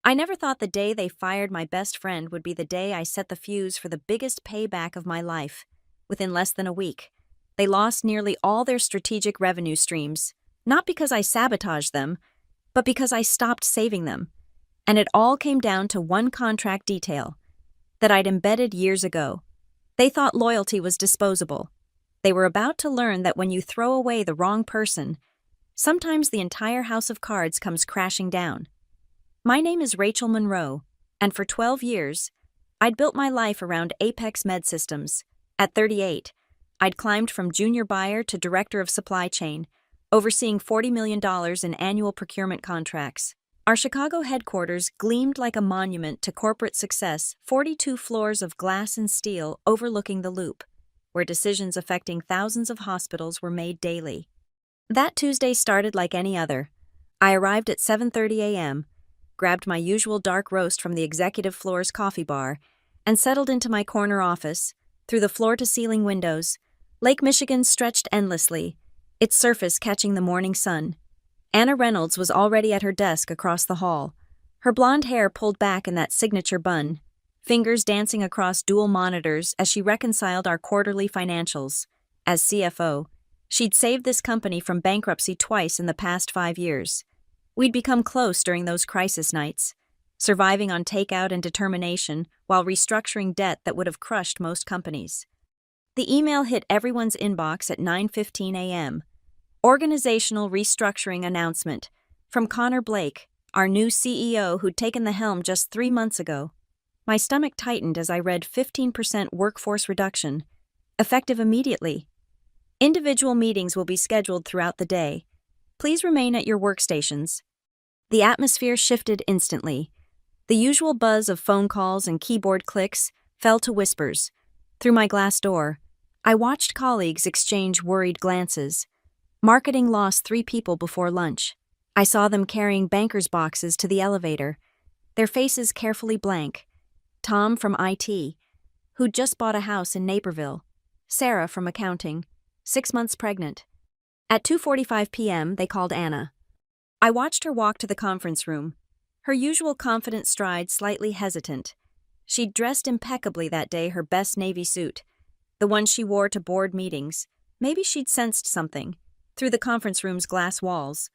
I never thought the day they fired my best friend would be the day I set the fuse for the biggest payback of my life. Within less than a week, they lost nearly all their strategic revenue streams, not because I sabotaged them, but because I stopped saving them. And it all came down to one contract detail that I'd embedded years ago. They thought loyalty was disposable. They were about to learn that when you throw away the wrong person, sometimes the entire house of cards comes crashing down. My name is Rachel Monroe, and for 12 years, I'd built my life around Apex Med Systems. At 38, I'd climbed from junior buyer to director of supply chain, overseeing $40 million in annual procurement contracts. Our Chicago headquarters gleamed like a monument to corporate success, 42 floors of glass and steel overlooking the Loop, where decisions affecting thousands of hospitals were made daily. That Tuesday started like any other. I arrived at 7:30 a.m., grabbed my usual dark roast from the executive floor's coffee bar, and settled into my corner office. Through the floor-to-ceiling windows, Lake Michigan stretched endlessly, its surface catching the morning sun. Anna Reynolds was already at her desk across the hall, her blonde hair pulled back in that signature bun, fingers dancing across dual monitors as she reconciled our quarterly financials. As CFO, she'd saved this company from bankruptcy twice in the past 5 years. We'd become close during those crisis nights, surviving on takeout and determination while restructuring debt that would have crushed most companies. The email hit everyone's inbox at 9:15 a.m. Organizational restructuring announcement from Connor Blake, our new CEO who'd taken the helm just 3 months ago. My stomach tightened as I read 15% workforce reduction, effective immediately. Individual meetings will be scheduled throughout the day. Please remain at your workstations. The atmosphere shifted instantly. The usual buzz of phone calls and keyboard clicks fell to whispers. Through my glass door, I watched colleagues exchange worried glances. Marketing lost 3 people before lunch. I saw them carrying bankers' boxes to the elevator, their faces carefully blank. Tom from IT, who'd just bought a house in Naperville. Sarah from accounting, 6 months pregnant. At 2:45 p.m., they called Anna. I watched her walk to the conference room, her usual confident stride slightly hesitant. She'd dressed impeccably that day, her best navy suit, the one she wore to board meetings. Maybe she'd sensed something. Through the conference room's glass walls,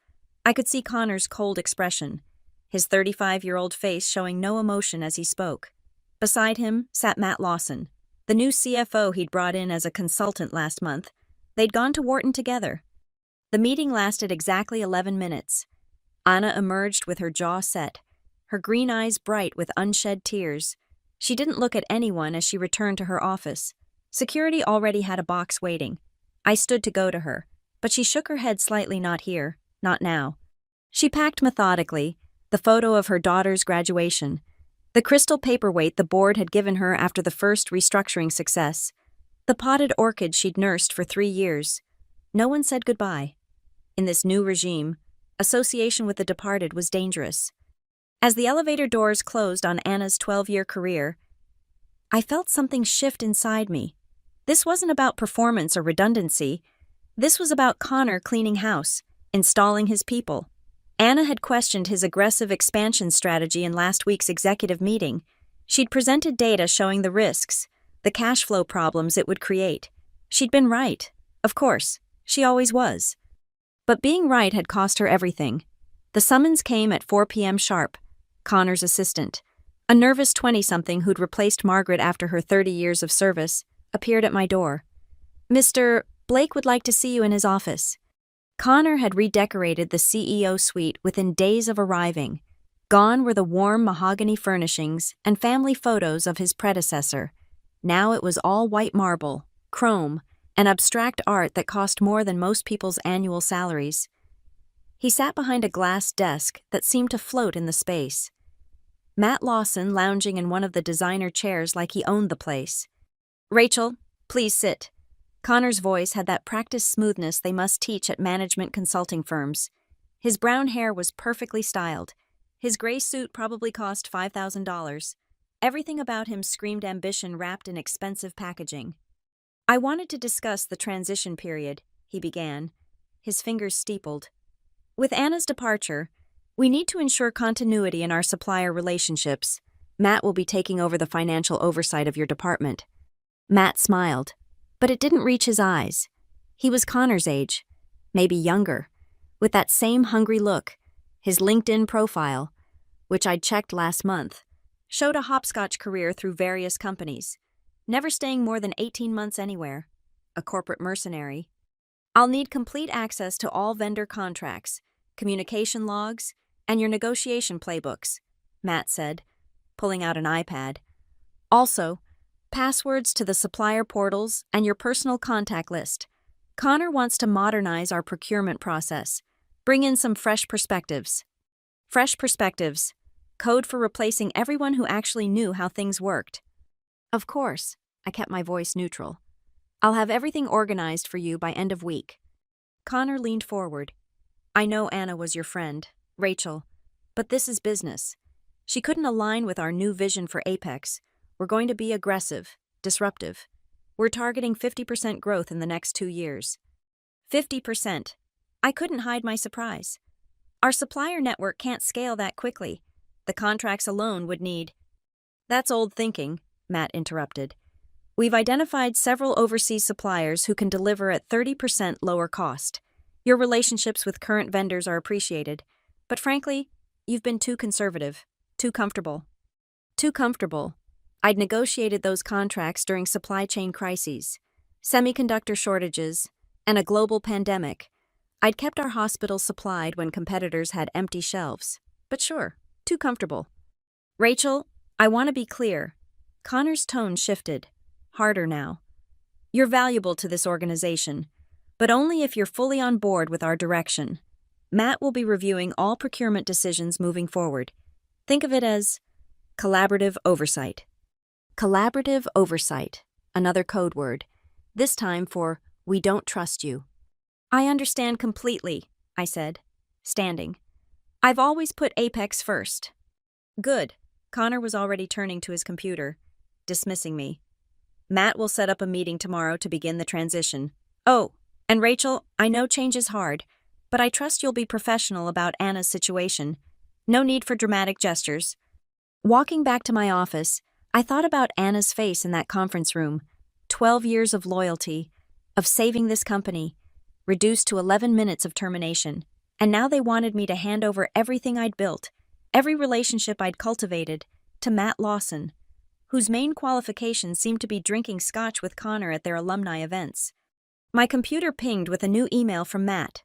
I could see Connor's cold expression, his 35-year-old face showing no emotion as he spoke. Beside him sat Matt Lawson, the new CFO he'd brought in as a consultant last month. They'd gone to Wharton together. The meeting lasted exactly 11 minutes. Anna emerged with her jaw set, her green eyes bright with unshed tears. She didn't look at anyone as she returned to her office. Security already had a box waiting. I stood to go to her, but she shook her head slightly. Not here, not now. She packed methodically, the photo of her daughter's graduation, the crystal paperweight the board had given her after the first restructuring success, the potted orchid she'd nursed for 3 years. No one said goodbye. In this new regime, association with the departed was dangerous. As the elevator doors closed on Anna's 12-year career, I felt something shift inside me. This wasn't about performance or redundancy. This was about Connor cleaning house, installing his people. Anna had questioned his aggressive expansion strategy in last week's executive meeting. She'd presented data showing the risks, the cash flow problems it would create. She'd been right. Of course, she always was. But being right had cost her everything. The summons came at 4 p.m. sharp. Connor's assistant, a nervous 20-something who'd replaced Margaret after her 30 years of service, appeared at my door. "Mr. Blake would like to see you in his office." Connor had redecorated the CEO suite within days of arriving. Gone were the warm mahogany furnishings and family photos of his predecessor. Now it was all white marble, chrome, and abstract art that cost more than most people's annual salaries. He sat behind a glass desk that seemed to float in the space. Matt Lawson lounging in one of the designer chairs like he owned the place. "Rachel, please sit." Connor's voice had that practiced smoothness they must teach at management consulting firms. His brown hair was perfectly styled. His gray suit probably cost $5,000. Everything about him screamed ambition wrapped in expensive packaging. "I wanted to discuss the transition period," he began, his fingers steepled. "With Anna's departure, We need to ensure continuity in our supplier relationships. Matt will be taking over the financial oversight of your department. Matt smiled, but it didn't reach his eyes. He was Connor's age, maybe younger, with that same hungry look. His LinkedIn profile, which I'd checked last month, showed a hopscotch career through various companies, never staying more than 18 months anywhere. A corporate mercenary. I'll need complete access to all vendor contracts, communication logs, and your negotiation playbooks, Matt said, pulling out an iPad. Also, passwords to the supplier portals and your personal contact list. Connor wants to modernize our procurement process, bring in some fresh perspectives. Fresh perspectives, code for replacing everyone who actually knew how things worked. Of course, I kept my voice neutral. I'll have everything organized for you by end of week. Connor leaned forward. I know Anna was your friend, Rachel, but this is business. She couldn't align with our new vision for Apex. We're going to be aggressive, disruptive. We're targeting 50% growth in the next 2 years. 50%. I couldn't hide my surprise. Our supplier network can't scale that quickly. The contracts alone would need... That's old thinking, Matt interrupted. We've identified several overseas suppliers who can deliver at 30% lower cost. Your relationships with current vendors are appreciated, but frankly, you've been too conservative, too comfortable. Too comfortable. I'd negotiated those contracts during supply chain crises, semiconductor shortages, and a global pandemic. I'd kept our hospitals supplied when competitors had empty shelves. But sure, too comfortable. Rachel, I want to be clear. Connor's tone shifted. Harder now. You're valuable to this organization, but only if you're fully on board with our direction. Matt will be reviewing all procurement decisions moving forward. Think of it as collaborative oversight. Collaborative oversight, another code word, this time for we don't trust you. I understand completely, I said, standing. I've always put Apex first. Good. Connor was already turning to his computer, dismissing me. Matt will set up a meeting tomorrow to begin the transition. Oh, and Rachel, I know change is hard, but I trust you'll be professional about Anna's situation. No need for dramatic gestures. Walking back to my office, I thought about Anna's face in that conference room. 12 years of loyalty, of saving this company, reduced to 11 minutes of termination. And now they wanted me to hand over everything I'd built, every relationship I'd cultivated, to Matt Lawson, whose main qualifications seemed to be drinking scotch with Connor at their alumni events. My computer pinged with a new email from Matt.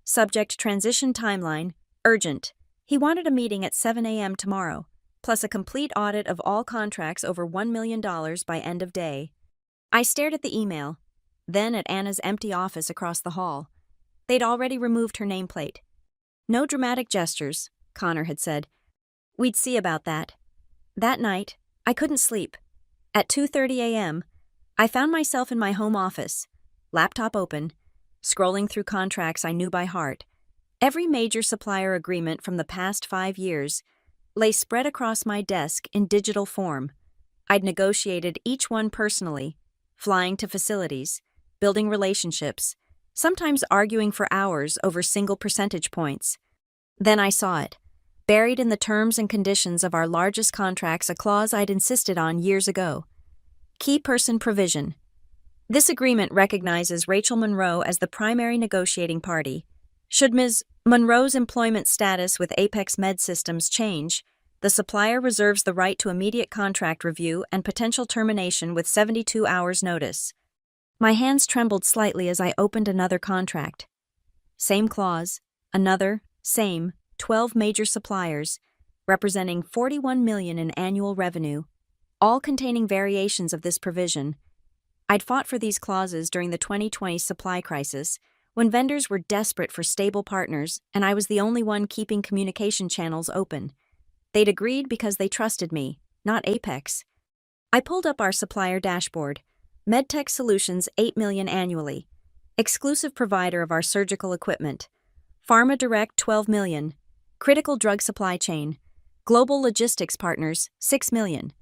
Subject transition timeline, urgent. He wanted a meeting at 7 a.m. tomorrow, plus a complete audit of all contracts over $1 million by end of day. I stared at the email, then at Anna's empty office across the hall. They'd already removed her nameplate. No dramatic gestures, Connor had said. We'd see about that. That night, I couldn't sleep. At 2:30 a.m., I found myself in my home office, laptop open, scrolling through contracts I knew by heart. Every major supplier agreement from the past 5 years lay spread across my desk in digital form. I'd negotiated each one personally, flying to facilities, building relationships, sometimes arguing for hours over single percentage points. Then I saw it. Buried in the terms and conditions of our largest contracts, a clause I'd insisted on years ago. Key person provision. This agreement recognizes Rachel Monroe as the primary negotiating party. Should Ms. Monroe's employment status with Apex Med Systems change, the supplier reserves the right to immediate contract review and potential termination with 72 hours notice. My hands trembled slightly as I opened another contract. Same clause, another, same, 12 major suppliers, representing $41 million in annual revenue, all containing variations of this provision. I'd fought for these clauses during the 2020 supply crisis, when vendors were desperate for stable partners and I was the only one keeping communication channels open. They'd agreed because they trusted me, not Apex. I pulled up our supplier dashboard. MedTech Solutions, $8 million annually. Exclusive provider of our surgical equipment. Pharma Direct, $12 million. Critical drug supply chain. Global logistics partners, $6 million.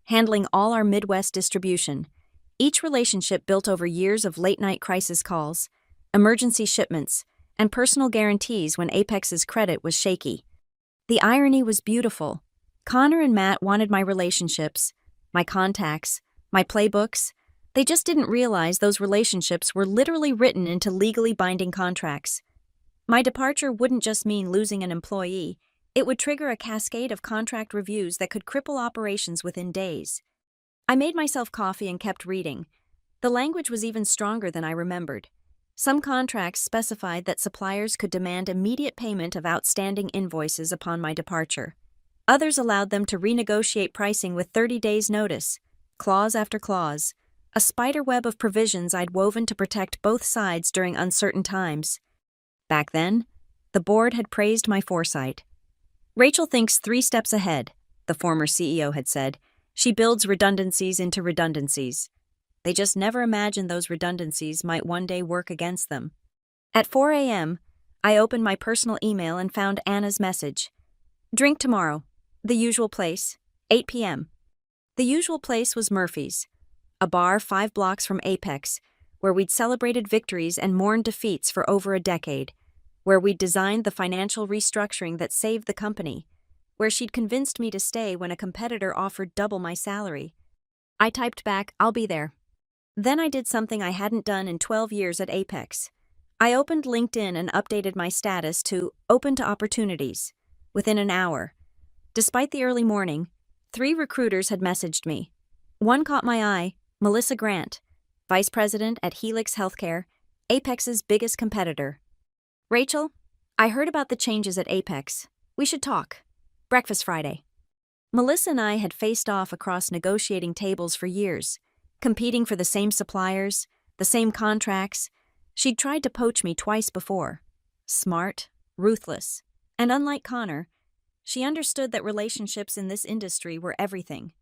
Handling all our Midwest distribution. Each relationship built over years of late-night crisis calls, emergency shipments, and personal guarantees when Apex's credit was shaky. The irony was beautiful. Connor and Matt wanted my relationships, my contacts, my playbooks. They just didn't realize those relationships were literally written into legally binding contracts. My departure wouldn't just mean losing an employee, it would trigger a cascade of contract reviews that could cripple operations within days. I made myself coffee and kept reading. The language was even stronger than I remembered. Some contracts specified that suppliers could demand immediate payment of outstanding invoices upon my departure. Others allowed them to renegotiate pricing with 30 days' notice, clause after clause, a spiderweb of provisions I'd woven to protect both sides during uncertain times. Back then, the board had praised my foresight. "Rachel thinks 3 steps ahead," the former CEO had said. "She builds redundancies into redundancies." They just never imagined those redundancies might one day work against them. At 4 a.m., I opened my personal email and found Anna's message. "Drink tomorrow. The usual place. 8 p.m. The usual place was Murphy's, a bar 5 blocks from Apex, where we'd celebrated victories and mourned defeats for over a decade, where we'd designed the financial restructuring that saved the company, where she'd convinced me to stay when a competitor offered double my salary. I typed back, "I'll be there." Then I did something I hadn't done in 12 years at Apex. I opened LinkedIn and updated my status to "Open to Opportunities" within an hour. Despite the early morning, 3 recruiters had messaged me. One caught my eye, Melissa Grant, Vice President at Helix Healthcare, Apex's biggest competitor. "Rachel, I heard about the changes at Apex. We should talk. Breakfast Friday." Melissa and I had faced off across negotiating tables for years, competing for the same suppliers, the same contracts. She'd tried to poach me twice before. Smart, ruthless, and unlike Connor, she understood that relationships in this industry were everything.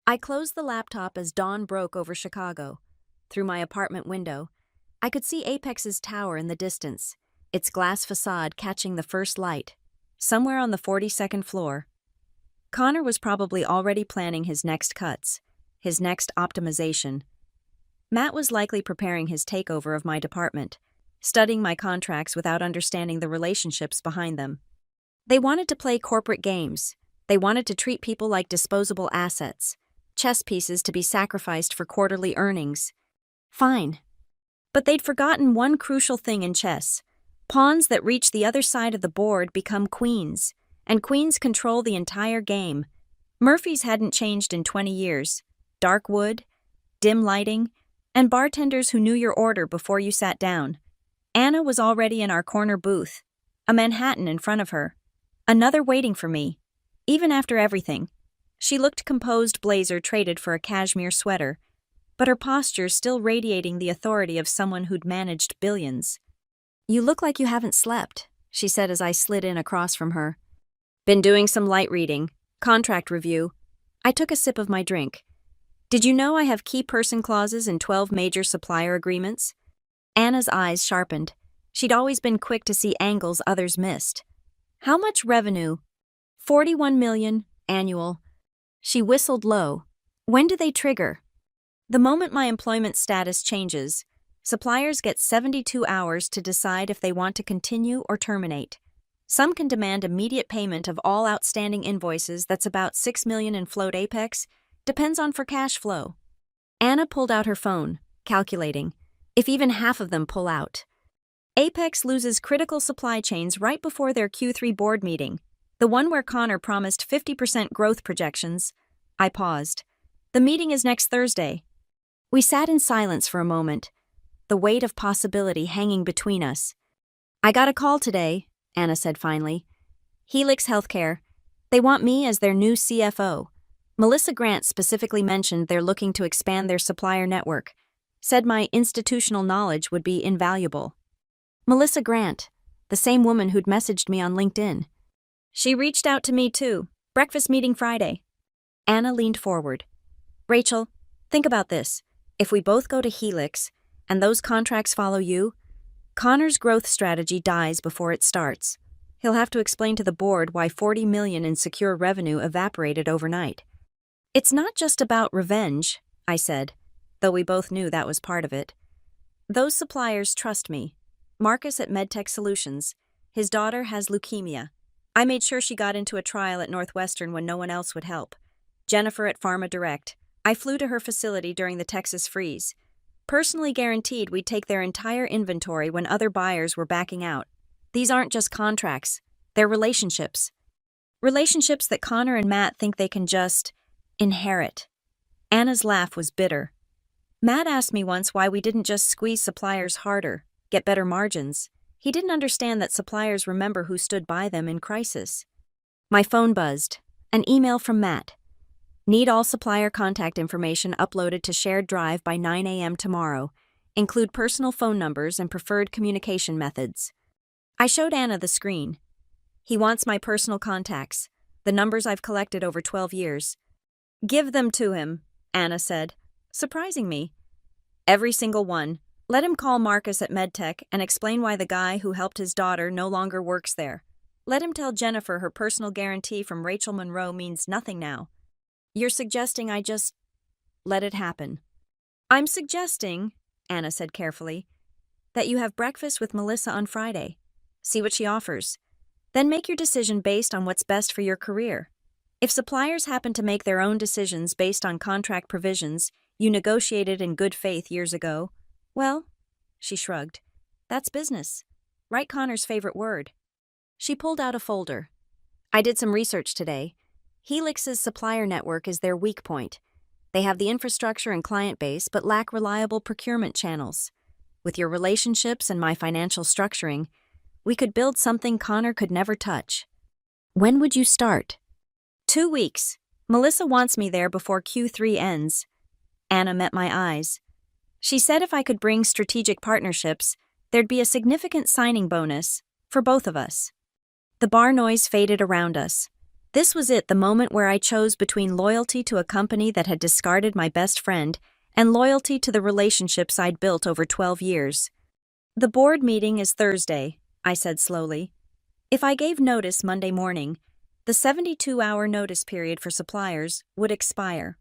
I closed the laptop as dawn broke over Chicago. Through my apartment window, I could see Apex's tower in the distance, its glass facade catching the first light, somewhere on the 42nd floor. Connor was probably already planning his next cuts, his next optimization. Matt was likely preparing his takeover of my department, studying my contracts without understanding the relationships behind them. They wanted to play corporate games. They wanted to treat people like disposable assets, chess pieces to be sacrificed for quarterly earnings. Fine. But they'd forgotten one crucial thing in chess. Pawns that reach the other side of the board become queens, and queens control the entire game. Murphy's hadn't changed in 20 years. Dark wood, dim lighting, and bartenders who knew your order before you sat down. Anna was already in our corner booth, a Manhattan in front of her, another waiting for me. Even after everything, she looked composed blazer traded for a cashmere sweater, but her posture still radiating the authority of someone who'd managed billions. "You look like you haven't slept," she said as I slid in across from her. "Been doing some light reading, contract review." I took a sip of my drink. "Did you know I have key person clauses in 12 major supplier agreements?" Anna's eyes sharpened. She'd always been quick to see angles others missed. "How much revenue?" 41 million, annual. She whistled low. "When do they trigger?" "The moment my employment status changes, suppliers get 72 hours to decide if they want to continue or terminate. Some can demand immediate payment of all outstanding invoices. That's about 6 million in float Apex. Depends on for cash flow." Anna pulled out her phone, calculating. If even half of them pull out. Apex loses critical supply chains right before their Q3 board meeting, the one where Connor promised 50% growth projections. I paused. "The meeting is next Thursday." We sat in silence for a moment, the weight of possibility hanging between us. "I got a call today," Anna said finally. "Helix Healthcare. They want me as their new CFO. Melissa Grant specifically mentioned they're looking to expand their supplier network. Said my institutional knowledge would be invaluable." Melissa Grant, the same woman who'd messaged me on LinkedIn. "She reached out to me too. Breakfast meeting Friday." Anna leaned forward. "Rachel, think about this. If we both go to Helix, and those contracts follow you, Connor's growth strategy dies before it starts. He'll have to explain to the board why 40 million in secure revenue evaporated overnight." "It's not just about revenge," I said, though we both knew that was part of it. "Those suppliers trust me. Marcus at MedTech Solutions. His daughter has leukemia. I made sure she got into a trial at Northwestern when no one else would help. Jennifer at Pharma Direct. I flew to her facility during the Texas freeze. Personally guaranteed we'd take their entire inventory when other buyers were backing out. These aren't just contracts, they're relationships. Relationships that Connor and Matt think they can just inherit. Anna's laugh was bitter. Matt asked me once why we didn't just squeeze suppliers harder, get better margins. He didn't understand that suppliers remember who stood by them in crisis. My phone buzzed. An email from Matt. Need all supplier contact information uploaded to shared drive by 9 a.m. tomorrow. Include personal phone numbers and preferred communication methods. I showed Anna the screen. He wants my personal contacts, the numbers I've collected over 12 years. Give them to him, Anna said, surprising me. Every single one. Let him call Marcus at MedTech and explain why the guy who helped his daughter no longer works there. Let him tell Jennifer her personal guarantee from Rachel Monroe means nothing now. You're suggesting I just let it happen. I'm suggesting, Anna said carefully, that you have breakfast with Melissa on Friday. See what she offers. Then make your decision based on what's best for your career. If suppliers happen to make their own decisions based on contract provisions you negotiated in good faith years ago, well, she shrugged, that's business. Write Connor's favorite word. She pulled out a folder. I did some research today. Helix's supplier network is their weak point. They have the infrastructure and client base but lack reliable procurement channels. With your relationships and my financial structuring, we could build something Connor could never touch. When would you start? 2 weeks. Melissa wants me there before Q3 ends. Anna met my eyes. She said if I could bring strategic partnerships, there'd be a significant signing bonus for both of us. The bar noise faded around us. This was it, the moment where I chose between loyalty to a company that had discarded my best friend and loyalty to the relationships I'd built over 12 years. The board meeting is Thursday, I said slowly. If I gave notice Monday morning, the 72-hour notice period for suppliers would expire.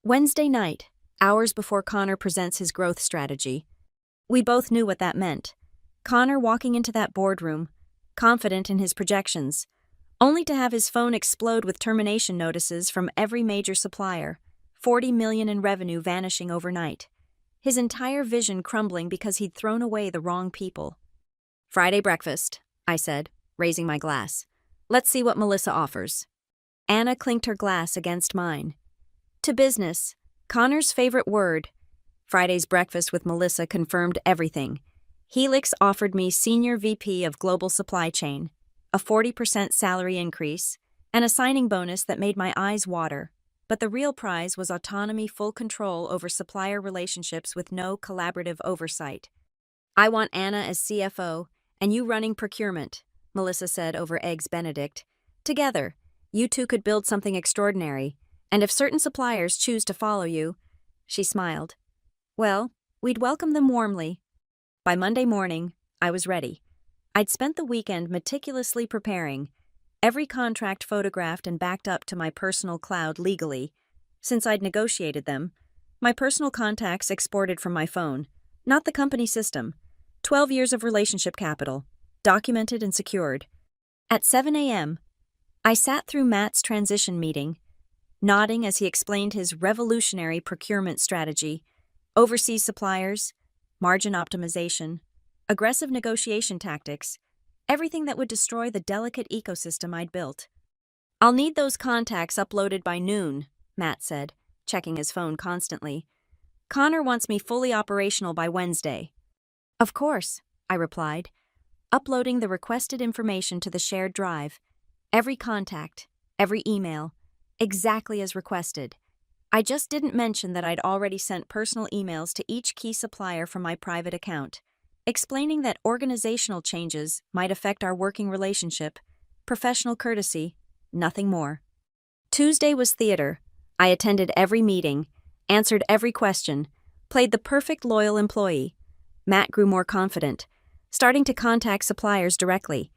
Wednesday night, hours before Connor presents his growth strategy. We both knew what that meant. Connor walking into that boardroom, confident in his projections, only to have his phone explode with termination notices from every major supplier, $40 million in revenue vanishing overnight. His entire vision crumbling because he'd thrown away the wrong people. Friday breakfast, I said, raising my glass. Let's see what Melissa offers. Anna clinked her glass against mine. To business, Connor's favorite word. Friday's breakfast with Melissa confirmed everything. Helix offered me Senior VP of Global Supply Chain, a 40% salary increase, and a signing bonus that made my eyes water. But the real prize was autonomy, full control over supplier relationships with no collaborative oversight. I want Anna as CFO, and you running procurement, Melissa said over Eggs Benedict. Together, you two could build something extraordinary, and if certain suppliers choose to follow you, she smiled, well, we'd welcome them warmly. By Monday morning, I was ready. I'd spent the weekend meticulously preparing, every contract photographed and backed up to my personal cloud legally. Since I'd negotiated them, my personal contacts exported from my phone, not the company system. 12 years of relationship capital, documented and secured. At 7 a.m., I sat through Matt's transition meeting, nodding as he explained his revolutionary procurement strategy, overseas suppliers, margin optimization, aggressive negotiation tactics, everything that would destroy the delicate ecosystem I'd built. I'll need those contacts uploaded by noon, Matt said, checking his phone constantly. Connor wants me fully operational by Wednesday. Of course, I replied, uploading the requested information to the shared drive. Every contact, every email, exactly as requested. I just didn't mention that I'd already sent personal emails to each key supplier from my private account, explaining that organizational changes might affect our working relationship, professional courtesy, nothing more. Tuesday was theater. I attended every meeting, answered every question, played the perfect loyal employee. Matt grew more confident, starting to contact suppliers directly,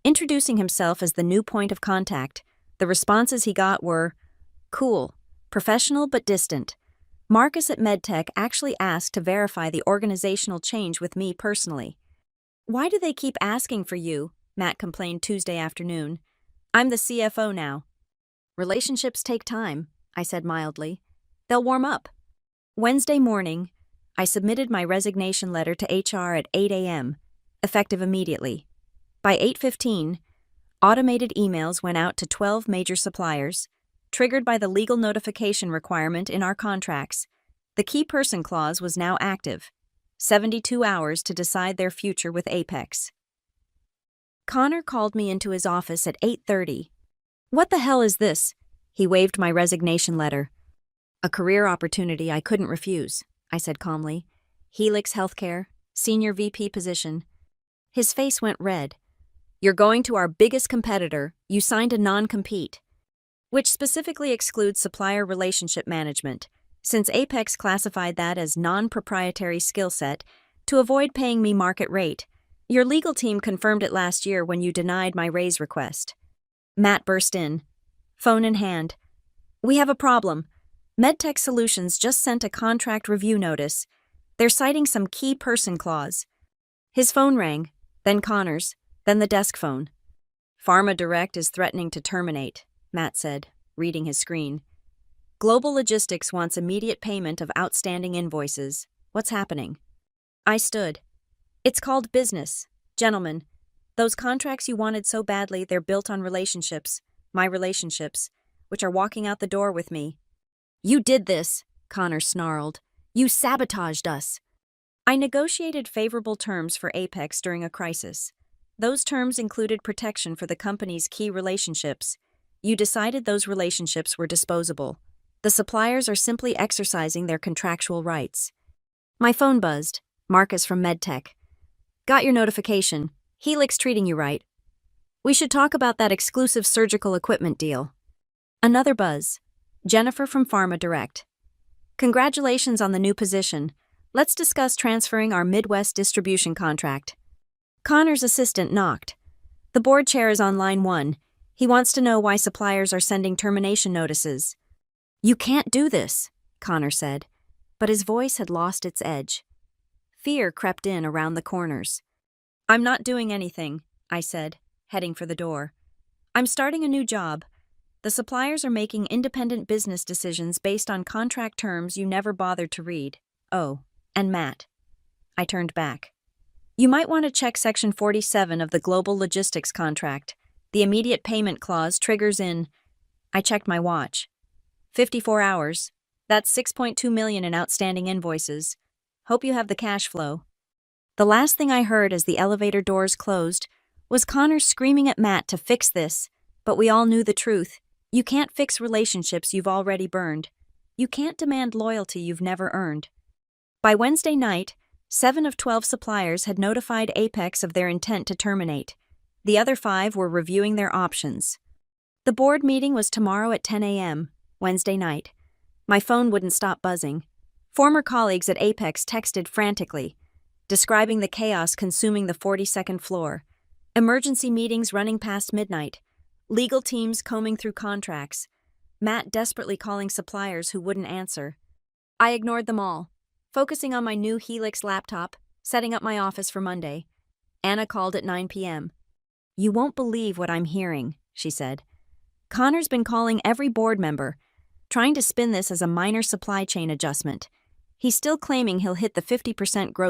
introducing himself as the new point of contact. The responses he got were cool, professional but distant. Marcus at MedTech actually asked to verify the organizational change with me personally. Why do they keep asking for you? Matt complained Tuesday afternoon. I'm the CFO now. Relationships take time, I said mildly. They'll warm up. Wednesday morning, I submitted my resignation letter to HR at 8 a.m., effective immediately. By 8:15, automated emails went out to 12 major suppliers, triggered by the legal notification requirement in our contracts. The key person clause was now active. 72 hours to decide their future with Apex. Connor called me into his office at 8:30. What the hell is this? He waved my resignation letter. A career opportunity I couldn't refuse, I said calmly. Helix Healthcare, senior VP position. His face went red. You're going to our biggest competitor. You signed a non-compete, which specifically excludes supplier relationship management, since Apex classified that as non-proprietary skill set to avoid paying me market rate. Your legal team confirmed it last year when you denied my raise request. Matt burst in, phone in hand. We have a problem. MedTech Solutions just sent a contract review notice. They're citing some key person clause. His phone rang, then Connor's, then the desk phone. Pharma Direct is threatening to terminate, Matt said, reading his screen. Global Logistics wants immediate payment of outstanding invoices. What's happening? I stood. It's called business. Gentlemen, those contracts you wanted so badly, they're built on relationships, my relationships, which are walking out the door with me. You did this, Connor snarled. You sabotaged us. I negotiated favorable terms for Apex during a crisis. Those terms included protection for the company's key relationships. You decided those relationships were disposable. The suppliers are simply exercising their contractual rights. My phone buzzed. Marcus from MedTech. Got your notification. Helix treating you right. We should talk about that exclusive surgical equipment deal. Another buzz. Jennifer from Pharma Direct. Congratulations on the new position. Let's discuss transferring our Midwest distribution contract. Connor's assistant knocked. The board chair is on line 1. He wants to know why suppliers are sending termination notices. You can't do this, Connor said, but his voice had lost its edge. Fear crept in around the corners. I'm not doing anything, I said, heading for the door. I'm starting a new job. The suppliers are making independent business decisions based on contract terms you never bothered to read. Oh, and Matt. I turned back. You might want to check Section 47 of the Global Logistics contract. The immediate payment clause triggers in... I checked my watch. 54 hours. That's $6.2 million in outstanding invoices. Hope you have the cash flow. The last thing I heard as the elevator doors closed was Connor screaming at Matt to fix this, but we all knew the truth. You can't fix relationships you've already burned. You can't demand loyalty you've never earned. By Wednesday night, 7 of 12 suppliers had notified Apex of their intent to terminate. The other 5 were reviewing their options. The board meeting was tomorrow at 10 a.m., Wednesday night. My phone wouldn't stop buzzing. Former colleagues at Apex texted frantically, describing the chaos consuming the 42nd floor. Emergency meetings running past midnight. Legal teams combing through contracts. Matt desperately calling suppliers who wouldn't answer. I ignored them all, focusing on my new Helix laptop, setting up my office for Monday. Anna called at 9 p.m. You won't believe what I'm hearing, she said. Connor's been calling every board member, trying to spin this as a minor supply chain adjustment. He's still claiming he'll hit the 50% growth